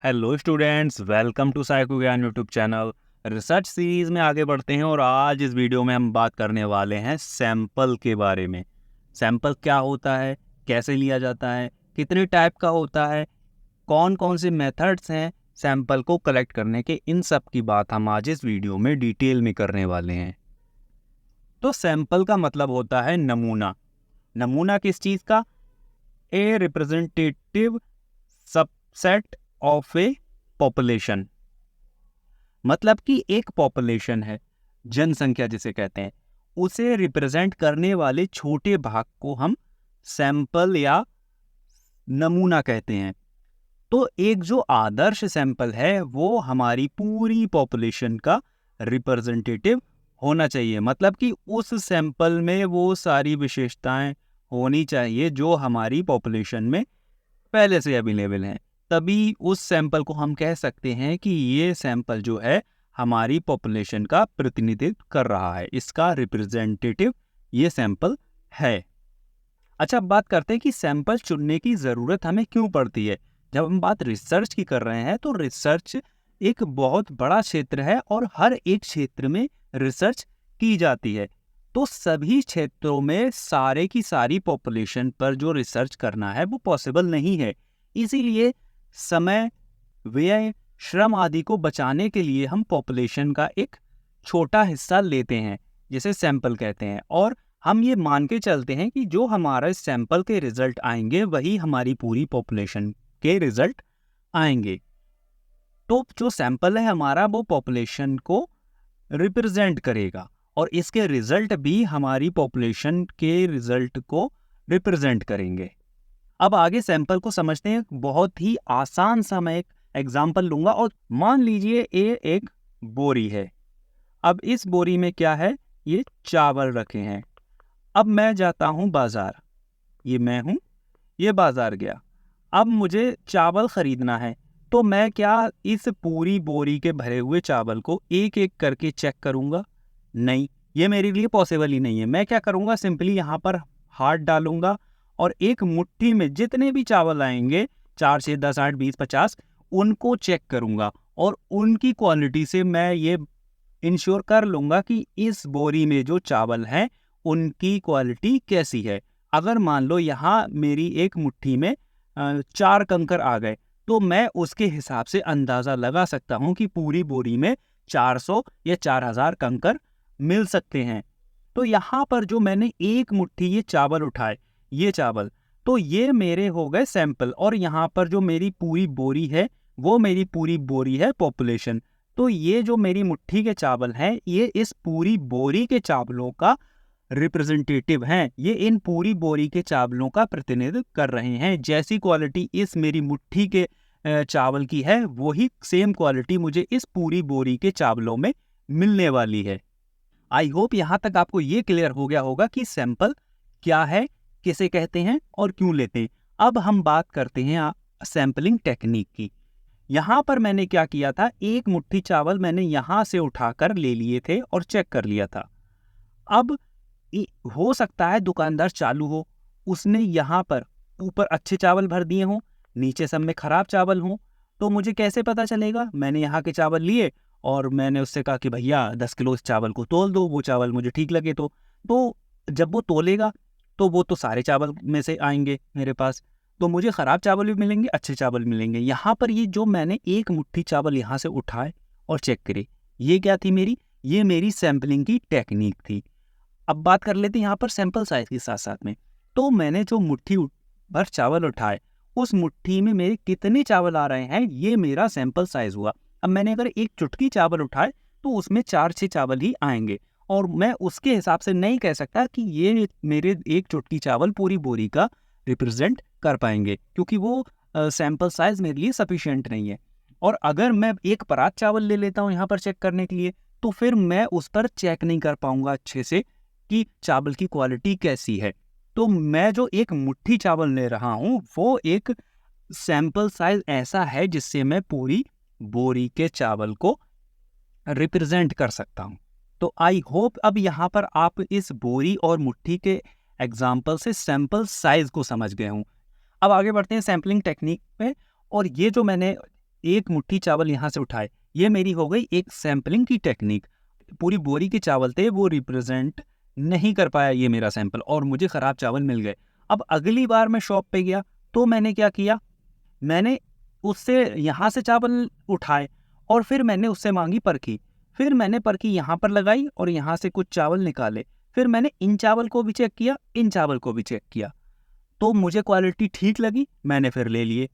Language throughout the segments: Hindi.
Hello students, welcome to psycho Gyan YouTube channel. Research series में आगे बढ़ते हैं और आज इस वीडियो में हम बात करने वाले हैं सैंपल के बारे में। सैंपल क्या होता है, कैसे लिया जाता है, कितने टाइप का होता है, कौन कौन से मेथड्स हैं सैंपल को कलेक्ट करने के, इन सब की बात हम आज इस वीडियो में डिटेल में करने वाले हैं। तो सैंपल का मतलब होता है नमूना। नमूना किस चीज़ का? A representative subset of A population. मतलब कि एक पॉपुलेशन है, जनसंख्या जिसे कहते हैं, उसे रिप्रेजेंट करने वाले छोटे भाग को हम सैंपल या नमूना कहते हैं। तो एक जो आदर्श सैंपल है वो हमारी पूरी पॉपुलेशन का रिप्रेजेंटेटिव होना चाहिए। मतलब कि उस सैंपल में वो सारी विशेषताएं होनी चाहिए जो हमारी पॉपुलेशन में पहले से अवेलेबल हैं। तभी उस सैंपल को हम कह सकते हैं कि ये सैंपल जो है हमारी पॉपुलेशन का प्रतिनिधित्व कर रहा है, इसका रिप्रेजेंटेटिव ये सैंपल है। अच्छा, अब बात करते हैं कि सैंपल चुनने की ज़रूरत हमें क्यों पड़ती है। जब हम बात रिसर्च की कर रहे हैं तो रिसर्च एक बहुत बड़ा क्षेत्र है और हर एक क्षेत्र में रिसर्च की जाती है। तो सभी क्षेत्रों में सारे की सारी पॉपुलेशन पर जो रिसर्च करना है वो पॉसिबल नहीं है। इसीलिए समय, व्यय, श्रम आदि को बचाने के लिए हम पॉपुलेशन का एक छोटा हिस्सा लेते हैं, जिसे सैंपल कहते हैं, और हम ये मान के चलते हैं कि जो हमारा सैंपल के रिजल्ट आएंगे वही हमारी पूरी पॉपुलेशन के रिजल्ट आएंगे। तो जो सैंपल है हमारा वो पॉपुलेशन को रिप्रेजेंट करेगा और इसके रिजल्ट भी हमारी पॉपुलेशन के रिजल्ट को रिप्रेजेंट करेंगे। अब आगे सैंपल को समझते हैं। बहुत ही आसान सा मैं एक एग्जांपल लूंगा और मान लीजिए ये एक बोरी है। अब इस बोरी में क्या है? ये चावल रखे हैं। अब मैं जाता हूं बाजार, ये मैं हूं, ये बाजार गया। अब मुझे चावल खरीदना है, तो मैं क्या इस पूरी बोरी के भरे हुए चावल को एक एक करके चेक करूंगा? नहीं, ये मेरे लिए पॉसिबल ही नहीं है। मैं क्या करूंगा? सिंपली यहाँ पर हाथ डालूंगा और एक मुट्ठी में जितने भी चावल आएंगे, 4, 6, 10, 8, 20, 50, उनको चेक करूंगा और उनकी क्वालिटी से मैं ये इंश्योर कर लूंगा कि इस बोरी में जो चावल हैं उनकी क्वालिटी कैसी है। अगर मान लो यहाँ मेरी एक मुट्ठी में 4 कंकर आ गए, तो मैं उसके हिसाब से अंदाजा लगा सकता हूँ कि पूरी बोरी में 400 या 4000 कंकर मिल सकते हैं। तो यहाँ पर जो मैंने एक मुट्ठी ये चावल उठाए, ये चावल, तो ये मेरे हो गए सैंपल, और यहाँ पर जो मेरी पूरी बोरी है वो मेरी पूरी बोरी है पॉपुलेशन। तो ये जो मेरी मुट्ठी के चावल हैं ये इस पूरी बोरी के चावलों का रिप्रेजेंटेटिव हैं। ये इन पूरी बोरी के चावलों का प्रतिनिधित्व कर रहे हैं। जैसी क्वालिटी इस मेरी मुट्ठी के चावल की है वही सेम क्वालिटी मुझे इस पूरी बोरी के चावलों में मिलने वाली है। आई होप यहाँ तक आपको ये क्लियर हो गया होगा कि सैंपल क्या है, किसे कहते हैं और क्यों लेते हैं। अब हम बात करते हैं सैंपलिंग टेक्निक की। यहाँ पर मैंने क्या किया था, एक मुट्ठी चावल मैंने यहाँ से उठाकर ले लिए थे और चेक कर लिया था। अब हो सकता है दुकानदार चालू हो, उसने यहाँ पर ऊपर अच्छे चावल भर दिए हों, नीचे सब में खराब चावल हों। तो मुझे कैसे पता चलेगा? मैंने यहाँ के चावल लिए और मैंने उससे कहा कि भैया 10 किलो इस चावल को तोल दो, वो चावल मुझे ठीक लगे तो जब वो तोलेगा तो वो तो सारे चावल में से आएंगे मेरे पास, तो मुझे खराब चावल भी मिलेंगे, अच्छे चावल मिलेंगे। यहाँ पर ये जो मैंने एक मुट्ठी चावल यहाँ से उठाए और चेक करे, ये क्या थी मेरी? ये मेरी सैंपलिंग की टेक्निक थी। अब बात कर लेते हैं यहाँ पर सैंपल साइज के साथ साथ में। तो मैंने जो मुट्ठी भर चावल उठाए, उस मुट्ठी में मेरे कितने चावल आ रहे हैं ये मेरा सैंपल साइज हुआ। अब मैंने अगर एक चुटकी चावल उठाए तो उसमें 4-6 चावल ही आएंगे, और मैं उसके हिसाब से नहीं कह सकता कि ये मेरे एक चुटकी चावल पूरी बोरी का रिप्रेजेंट कर पाएंगे, क्योंकि वो सैंपल साइज मेरे लिए सफिशिएंट नहीं है। और अगर मैं एक परात चावल ले लेता हूँ यहाँ पर चेक करने के लिए, तो फिर मैं उस पर चेक नहीं कर पाऊंगा अच्छे से कि चावल की क्वालिटी कैसी है। तो मैं जो एक मुट्ठी चावल ले रहा हूँ वो एक सैंपल साइज ऐसा है जिससे मैं पूरी बोरी के चावल को रिप्रेजेंट कर सकता हूँ। तो आई होप अब यहाँ पर आप इस बोरी और मुट्ठी के एग्जाम्पल से सैंपल साइज को समझ गए हूँ। अब आगे बढ़ते हैं सैम्पलिंग टेक्निक पे। और ये जो मैंने एक मुट्ठी चावल यहाँ से उठाए, ये मेरी हो गई एक सैम्पलिंग की टेक्निक। पूरी बोरी के चावल थे, वो रिप्रेजेंट नहीं कर पाया ये मेरा सैंपल और मुझे ख़राब चावल मिल गए। अब अगली बार मैं शॉप पे गया तो मैंने क्या किया, मैंने उससे यहाँ से चावल उठाए और फिर मैंने उससे मांगी परखी। फिर मैंने परखी यहाँ पर लगाई और यहाँ से कुछ चावल निकाले। फिर मैंने इन चावल को भी चेक किया, इन चावल को भी चेक किया, तो मुझे क्वालिटी ठीक लगी, मैंने फिर ले लिए।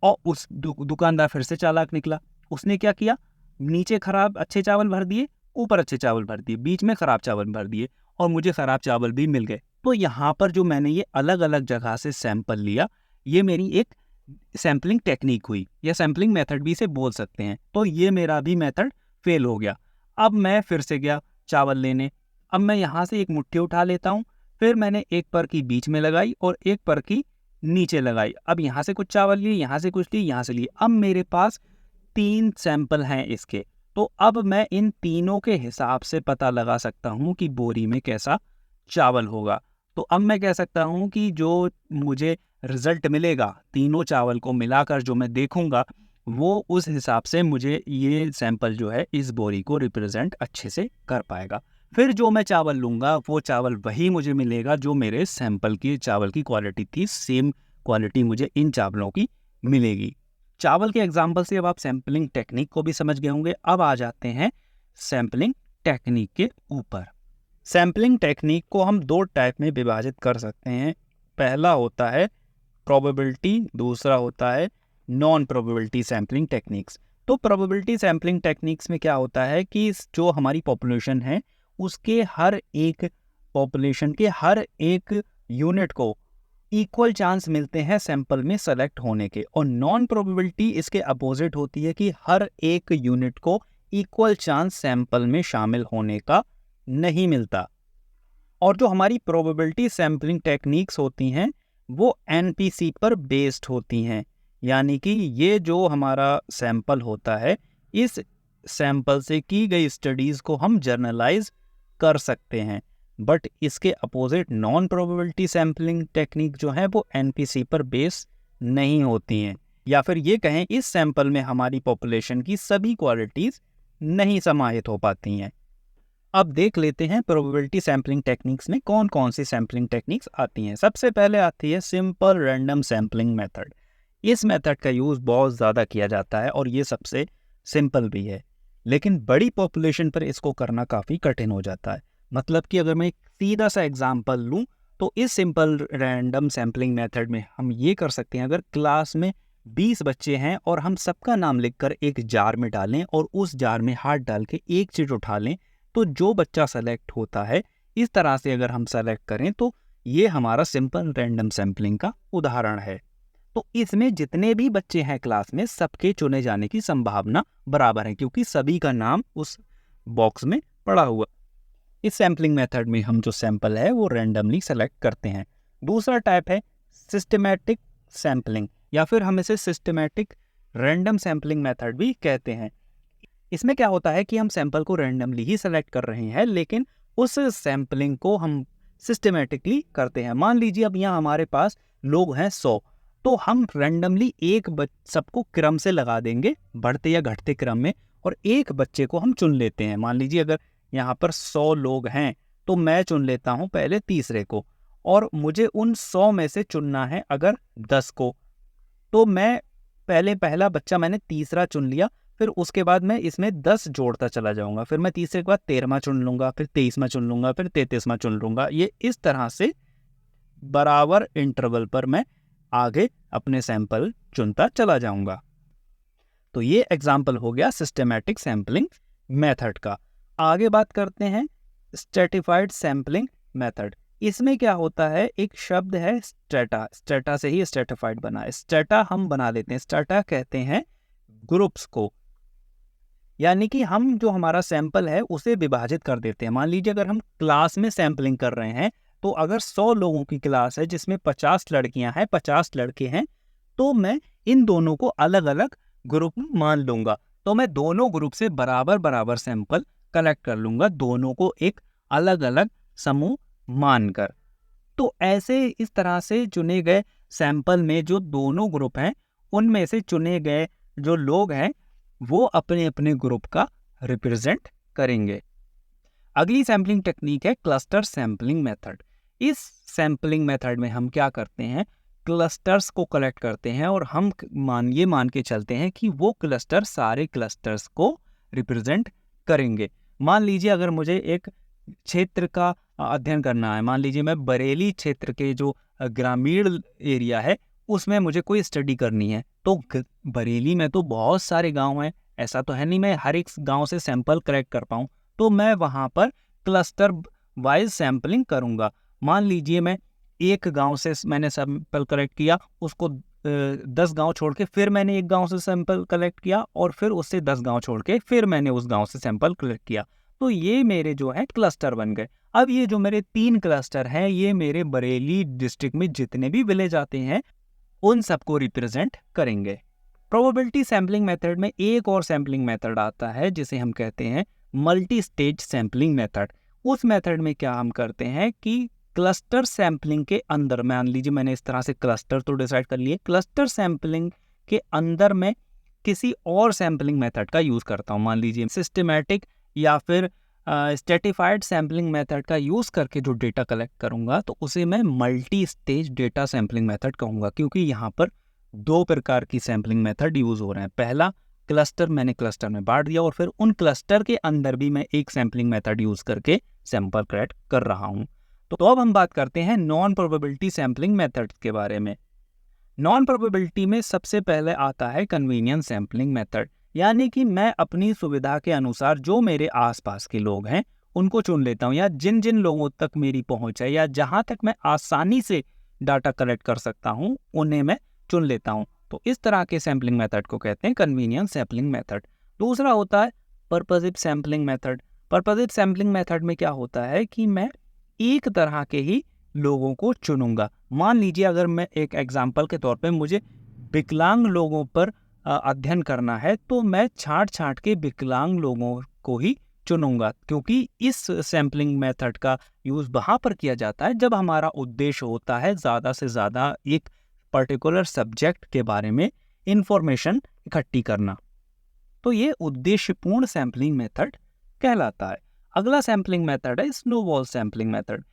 और उस दुकानदार फिर से चालाक निकला। उसने क्या किया, नीचे खराब अच्छे चावल भर दिए, ऊपर अच्छे चावल भर दिए, बीच में खराब चावल भर दिए और मुझे खराब चावल भी मिल गए। तो यहाँ पर जो मैंने ये अलग अलग जगह से सैंपल लिया, ये मेरी एक सैम्पलिंग टेक्निक हुई या सैम्पलिंग मेथड भी इसे बोल सकते हैं। तो ये मेरा भी मेथड फेल हो गया। अब मैं फिर से गया चावल लेने। अब मैं यहाँ से एक मुट्ठी उठा लेता हूँ, फिर मैंने एक परखी बीच में लगाई और एक परखी नीचे लगाई। अब यहाँ से कुछ चावल लिए, यहाँ से कुछ लिए, यहाँ से लिए। अब मेरे पास 3 सैंपल हैं इसके। तो अब मैं इन तीनों के हिसाब से पता लगा सकता हूँ कि बोरी में कैसा चावल होगा। तो अब मैं कह सकता हूँ कि जो मुझे रिजल्ट मिलेगा, तीनों चावल को मिलाकर जो मैं देखूंगा, वो उस हिसाब से मुझे ये सैंपल जो है इस बोरी को रिप्रेजेंट अच्छे से कर पाएगा। फिर जो मैं चावल लूँगा वो चावल वही मुझे मिलेगा जो मेरे सैंपल की चावल की क्वालिटी थी, सेम क्वालिटी मुझे इन चावलों की मिलेगी। चावल के एग्जाम्पल से अब आप सैम्पलिंग टेक्निक को भी समझ गए होंगे। अब आ जाते हैं सैम्पलिंग टेक्निक के ऊपर। सैम्पलिंग टेक्निक को हम 2 टाइप में विभाजित कर सकते हैं। पहला होता है प्रोबेबिलिटी, दूसरा होता है नॉन प्रोबेबिलिटी सैम्पलिंग टेक्निक्स। तो प्रोबेबिलिटी सैम्पलिंग टेक्निक्स में क्या होता है कि जो हमारी पॉपुलेशन है उसके हर एक पॉपुलेशन के हर एक यूनिट को इक्वल चांस मिलते हैं सैंपल में सेलेक्ट होने के। और नॉन प्रोबेबिलिटी इसके अपोजिट होती है कि हर एक यूनिट को इक्वल चांस सैंपल में शामिल होने का नहीं मिलता। और जो हमारी प्रोबेबिलिटी सैम्पलिंग टेक्निक्स होती हैं वो एनपीसी पर बेस्ड होती हैं, यानी कि ये जो हमारा सैंपल होता है, इस सैंपल से की गई स्टडीज़ को हम जर्नलाइज कर सकते हैं। बट इसके opposite non probability sampling technique जो है वो एनपीसी पर बेस नहीं होती हैं, या फिर ये कहें इस सैंपल में हमारी पॉपुलेशन की सभी क्वालिटीज़ नहीं समाहित हो पाती हैं। अब देख लेते हैं प्रोबेबिलिटी सैम्पलिंग टेक्निक्स में कौन कौन सी सैम्पलिंग टेक्निक्स आती हैं। सबसे पहले आती है सिंपल रैंडम सैम्पलिंग मेथड। इस मेथड का यूज़ बहुत ज़्यादा किया जाता है और ये सबसे सिंपल भी है, लेकिन बड़ी पॉपुलेशन पर इसको करना काफ़ी कठिन हो जाता है। मतलब कि अगर मैं एक सीधा सा एग्जांपल लूँ तो इस सिंपल रैंडम सैम्पलिंग मेथड में हम ये कर सकते हैं, अगर क्लास में 20 बच्चे हैं और हम सबका नाम लिखकर एक जार में डालें और उस जार में हाथ डाल के एक चीज़ उठा लें, तो जो बच्चा सेलेक्ट होता है, इस तरह से अगर हम सेलेक्ट करें तो ये हमारा सिंपल रैंडम सैम्पलिंग का उदाहरण है। तो इसमें जितने भी बच्चे हैं क्लास में, सबके चुने जाने की संभावना बराबर है क्योंकि सभी का नाम उस बॉक्स में पड़ा हुआ। इस सैम्पलिंग मेथड में हम जो सैंपल है वो रैंडमली सेलेक्ट करते हैं। दूसरा टाइप है सिस्टमैटिक सैम्पलिंग, या फिर हम इसे सिस्टमैटिक रैंडम सैम्पलिंग मेथड भी कहते हैं। इसमें क्या होता है कि हम सैंपल को रैंडमली ही सेलेक्ट कर रहे हैं, लेकिन उस सैम्पलिंग को हम सिस्टमैटिकली करते हैं। मान लीजिए अब यहाँ हमारे पास लोग हैं 100, तो हम रैंडमली सबको क्रम से लगा देंगे, बढ़ते या घटते क्रम में, और एक बच्चे को हम चुन लेते हैं। मान लीजिए अगर यहाँ पर 100 लोग हैं तो मैं चुन लेता हूँ पहले तीसरे को, और मुझे उन 100 में से चुनना है अगर 10 को, तो मैं पहला बच्चा मैंने तीसरा चुन लिया, फिर उसके बाद मैं इसमें 10 जोड़ता चला जाऊंगा, फिर मैं तीसरे के बाद 13वां चुन लूंगा, फिर 23वां चुन लूंगा, फिर 33वां चुन लूंगा। ये इस तरह से बराबर इंटरवल पर मैं आगे अपने सैंपल चुनता चला जाऊंगा। तो ये एग्जाम्पल हो गया सिस्टमैटिक सैम्पलिंग मेथड का। आगे बात करते हैं स्ट्रेटिफाइड सैम्पलिंग मेथड। इसमें क्या होता है, एक शब्द है स्ट्रेटा, स्ट्रेटा से ही स्ट्रेटिफाइड बना है। स्ट्रेटा हम बना लेते हैं, स्ट्रेटा कहते हैं ग्रुप्स को, यानी कि हम जो हमारा सैंपल है उसे विभाजित कर देते हैं। मान लीजिए अगर हम क्लास में सैंपलिंग कर रहे हैं, तो अगर 100 लोगों की क्लास है जिसमें 50 लड़कियां हैं, 50 लड़के हैं, तो मैं इन दोनों को अलग अलग ग्रुप मान लूंगा। तो मैं दोनों ग्रुप से बराबर बराबर सैंपल कलेक्ट कर लूंगा, दोनों को एक अलग अलग समूह मानकर। तो ऐसे इस तरह से चुने गए सैंपल में जो दोनों ग्रुप हैं उनमें से चुने गए जो लोग हैं वो अपने अपने ग्रुप का रिप्रेजेंट करेंगे। अगली सैम्पलिंग टेक्निक है क्लस्टर सैम्पलिंग मेथड। इस सैम्पलिंग मेथड में हम क्या करते हैं, क्लस्टर्स को कलेक्ट करते हैं और हम मान के चलते हैं कि वो क्लस्टर सारे क्लस्टर्स को रिप्रेजेंट करेंगे। मान लीजिए अगर मुझे एक क्षेत्र का अध्ययन करना है, मान लीजिए मैं बरेली क्षेत्र के जो ग्रामीण एरिया है उसमें मुझे कोई स्टडी करनी है, तो बरेली में तो बहुत सारे गांव हैं, ऐसा तो है नहीं मैं हर एक गांव से सैंपल कलेक्ट कर पाऊँ, तो मैं वहाँ पर क्लस्टर वाइज सैम्पलिंग करूँगा। मान लीजिए मैं एक गांव से मैंने सैंपल कलेक्ट किया, उसको 10 गांव छोड़ के फिर मैंने एक गांव से सैंपल कलेक्ट किया और फिर उससे 10 गांव छोड़ के फिर मैंने उस गांव से सैंपल कलेक्ट किया, तो ये मेरे जो है क्लस्टर बन गए। अब ये जो मेरे 3 क्लस्टर हैं ये मेरे बरेली डिस्ट्रिक्ट में जितने भी विलेज आते हैं उन सबको रिप्रेजेंट करेंगे। प्रोबेबिलिटी सैम्पलिंग मेथड में एक और सैम्पलिंग मेथड आता है जिसे हम कहते हैं मल्टी स्टेज सैम्पलिंग मेथड। उस मेथड में क्या हम करते हैं कि क्लस्टर सैम्पलिंग के अंदर, मान लीजिए मैंने इस तरह से क्लस्टर तो डिसाइड कर लिए, क्लस्टर सैम्पलिंग के अंदर मैं किसी और सैम्पलिंग मेथड का यूज़ करता हूँ। मान लीजिए सिस्टमैटिक या फिर स्ट्रेटिफाइड सैम्पलिंग मेथड का यूज़ करके जो डेटा कलेक्ट करूँगा तो उसे मैं multi stage data sampling method कहूँगा, क्योंकि यहाँ पर 2 प्रकार की सैम्पलिंग मेथड यूज़ हो रहे हैं। पहला क्लस्टर मैंने क्लस्टर में बांट दिया और फिर उन क्लस्टर के अंदर भी मैं एक सैम्पलिंग मेथड यूज़ करके सैंपल कलेक्ट कर रहा हूँ। तो अब हम बात करते हैं नॉन प्रोबेबिलिटी सैम्पलिंग मेथड के बारे में। नॉन प्रोबेबिलिटी में सबसे पहले आता है कन्वीनियंस सैम्पलिंग मेथड, यानी कि मैं अपनी सुविधा के अनुसार जो मेरे आसपास के लोग हैं उनको चुन लेता हूँ, या जिन जिन लोगों तक मेरी पहुंच है या जहां तक मैं आसानी से डाटा कलेक्ट कर सकता हूँ उन्हें मैं चुन लेता हूँ। तो इस तरह के सैम्पलिंग मेथड को कहते हैं कन्वीनियंस सैम्पलिंग मेथड। दूसरा होता है purposive sampling method. Purposive sampling method में क्या होता है कि मैं एक तरह के ही लोगों को चुनूंगा। मान लीजिए अगर मैं एक एग्जाम्पल के तौर पे मुझे विकलांग लोगों पर अध्ययन करना है तो मैं छांट के विकलांग लोगों को ही चुनूंगा, क्योंकि इस सैम्पलिंग मेथड का यूज़ वहाँ पर किया जाता है जब हमारा उद्देश्य होता है ज़्यादा से ज़्यादा एक पर्टिकुलर सब्जेक्ट के बारे में इंफॉर्मेशन इकट्ठी करना। तो ये उद्देश्यपूर्ण सैम्पलिंग मेथड कहलाता है। अगला सैम्पलिंग मेथड है स्नोबॉल सैम्पलिंग मेथड।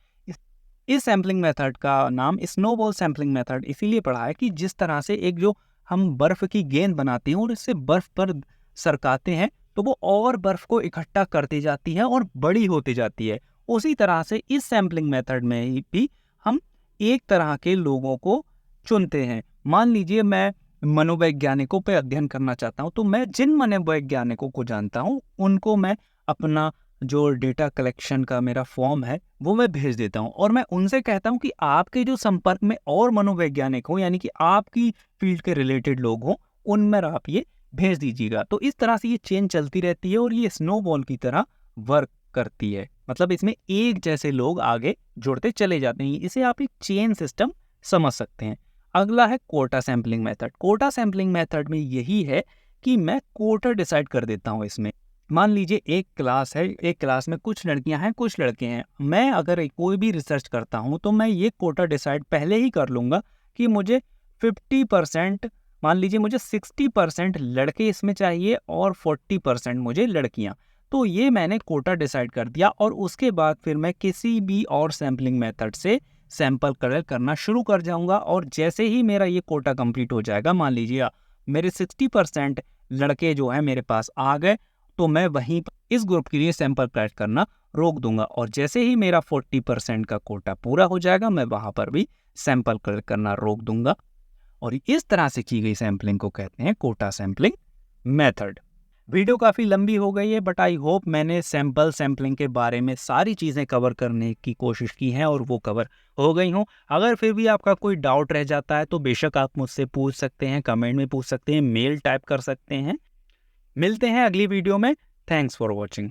इस सैम्पलिंग मेथड का नाम स्नोबॉल सैम्पलिंग मेथड इसीलिए पड़ा है कि जिस तरह से एक जो हम बर्फ की गेंद बनाते हैं और इससे बर्फ पर सरकाते हैं तो वो और बर्फ को इकट्ठा करती जाती है और बड़ी होती जाती है, उसी तरह से इस सैम्पलिंग मेथड में भी हम एक तरह के लोगों को चुनते हैं। मान लीजिए मैं मनोवैज्ञानिकों पे अध्ययन करना चाहता हूँ, तो मैं जिन मनोवैज्ञानिकों को जानता हूँ उनको मैं अपना जो डेटा कलेक्शन का मेरा फॉर्म है वो मैं भेज देता हूँ और मैं उनसे कहता हूँ कि आपके जो संपर्क में और मनोवैज्ञानिक हो, यानी कि आपकी फील्ड के रिलेटेड लोग हों, उनमें आप ये भेज दीजिएगा। तो इस तरह से ये चेन चलती रहती है और ये स्नोबॉल की तरह वर्क करती है, मतलब इसमें एक जैसे लोग आगे जुड़ते चले जाते हैं। इसे आप एक चेन सिस्टम समझ सकते हैं। अगला है quota sampling method. Quota sampling method में यही है कि मैं कोटा डिसाइड कर देता हूँ। इसमें मान लीजिए एक क्लास है, एक क्लास में कुछ लड़कियां हैं कुछ लड़के हैं। मैं अगर कोई भी रिसर्च करता हूं तो मैं ये कोटा डिसाइड पहले ही कर लूंगा कि मुझे 50%, मान लीजिए मुझे 60% लड़के इसमें चाहिए और 40% मुझे लड़कियां। तो ये मैंने कोटा डिसाइड कर दिया और उसके बाद फिर मैं किसी भी और सैम्पलिंग मेथड से सैंपल कलेक्ट करना शुरू कर जाऊंगा और जैसे ही मेरा ये कोटा कंप्लीट हो जाएगा, मान लीजिए मेरे 60% लड़के जो है मेरे पास आ गए, तो मैं वहीं इस ग्रुप के लिए सैंपल कलेक्ट करना रोक दूंगा और जैसे ही मेरा 40% का कोटा पूरा हो जाएगा मैं वहां पर भी सैंपल कलेक्ट करना रोक दूंगा। और इस तरह से की गई सैंपलिंग को कहते हैं कोटा सैंपलिंग मेथड। वीडियो काफ़ी लंबी हो गई है बट आई होप मैंने सैंपलिंग के बारे में सारी चीज़ें कवर करने की कोशिश की हैं और वो कवर हो गई हों। अगर फिर भी आपका कोई डाउट रह जाता है तो बेशक आप मुझसे पूछ सकते हैं, कमेंट में पूछ सकते हैं, मेल टाइप कर सकते हैं। मिलते हैं अगली वीडियो में। Thanks for watching.